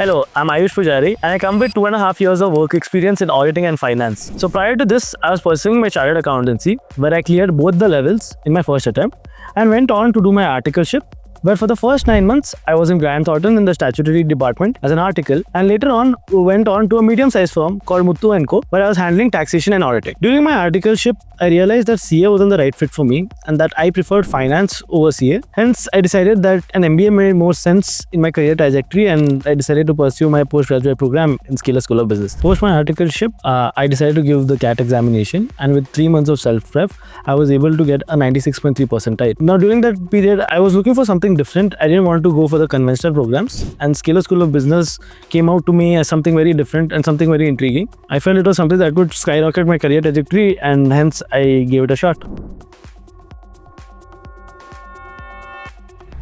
Hello, I'm Ayush and I come with 2.5 years of work experience in auditing and finance. So prior to this, I was pursuing my Chartered Accountancy, where I cleared both the levels in my first attempt and went on to do my Articleship, where for the first 9 months, I was in Grant Thornton in the statutory department as an article, and later on went on to a medium-sized firm called Mutu Co, where I was handling taxation and auditing. During my articleship, I realized that CA wasn't the right fit for me and that I preferred finance over CA. Hence, I decided that an MBA made more sense in my career trajectory, and I decided to pursue my postgraduate program in Scalers School of Business. Post my articleship, I decided to give the CAT examination, and with 3 months of self-prep, I was able to get a 96.3 percentile. Now, during that period, I was looking for something different. I didn't want to go for the conventional programs, and Scalers School of Business came out to me as something very different and something very intriguing. I felt it was something that could skyrocket my career trajectory, and hence I gave it a shot.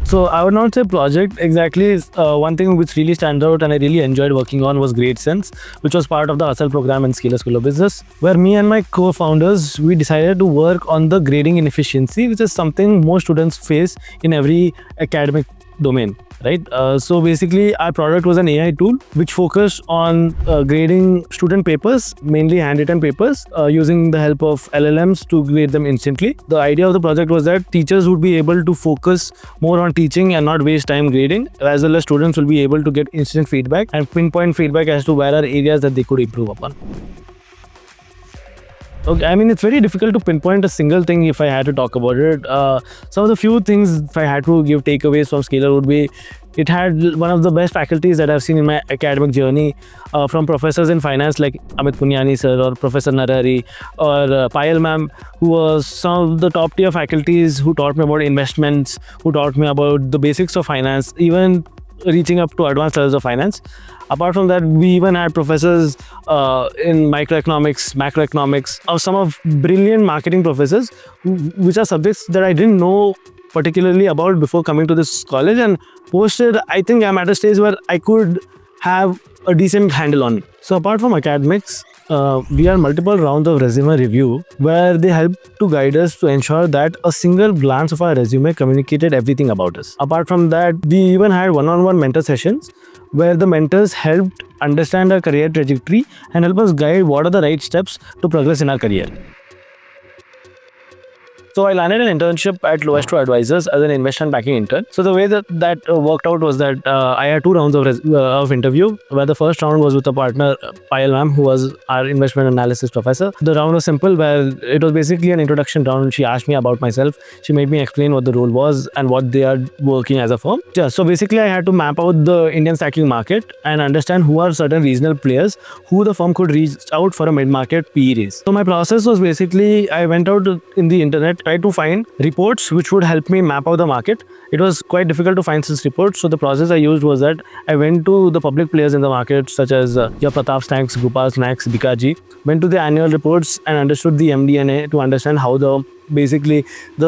So I would not say project exactly. One thing which really stands out and I really enjoyed working on was Great Sense, which was part of the Hustle program in Scalers School of Business, where me and my co-founders, we decided to work on the grading inefficiency, which is something most students face in every academic domain, right? So basically our product was an AI tool which focused on grading student papers, mainly handwritten papers, using the help of LLMs to grade them instantly. The idea of the project was that teachers would be able to focus more on teaching and not waste time grading, as well as students will be able to get instant feedback and pinpoint feedback as to where are areas that they could improve upon. Okay, I mean, it's very difficult to pinpoint a single thing if I had to talk about it. Some of the few things, if I had to give takeaways from Scaler, would be it had one of the best faculties that I've seen in my academic journey, from professors in finance like Amit Punyani sir or Professor Narari or Payal ma'am, who was some of the top tier faculties who taught me about investments, who taught me about the basics of finance, even reaching up to advanced levels of finance. Apart from that, we even had professors in microeconomics, macroeconomics, or some of brilliant marketing professors, which are subjects that I didn't know particularly about before coming to this college, and posted, I think I'm at a stage where I could have a decent handle on it. So apart from academics, we had multiple rounds of resume review where they helped to guide us to ensure that a single glance of our resume communicated everything about us. Apart from that, we even had one-on-one mentor sessions where the mentors helped understand our career trajectory and help us guide what are the right steps to progress in our career. So I landed an internship at LoEstro Advisors as an investment banking intern. So the way that worked out was that I had 2 rounds of interview, where the first round was with a partner, Payal ma'am, who was our investment analysis professor. The round was simple, where it was basically an introduction round. She asked me about myself. She made me explain what the role was and what they are working as a firm. Yeah, so basically I had to map out the Indian stacking market and understand who are certain regional players who the firm could reach out for a mid-market PE raise. So my process was basically, I went out in the internet, tried to find reports which would help me map out the market. It was quite difficult to find such reports, so the process I used was that I went to the public players in the market, such as your Pratap Snacks, Gopal Snacks, Bikaji, went to the annual reports and understood the MD&A to understand how the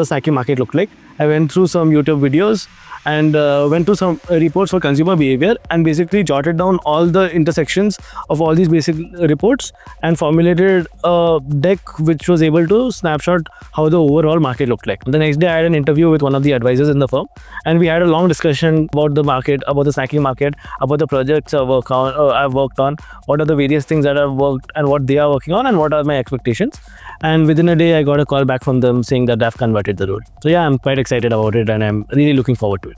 stacking market looked like. I went through some YouTube videos and went to some reports for consumer behavior and basically jotted down all the intersections of all these basic reports and formulated a deck which was able to snapshot how the overall market looked like. The next day I had an interview with one of the advisors in the firm, and we had a long discussion about the market, about the snacking market, about the projects I've worked on, what are the various things that I've worked and what they are working on and what are my expectations. And within a day I got a call back from them saying that I've converted the role. So yeah, I'm quite excited about it and I'm really looking forward to it.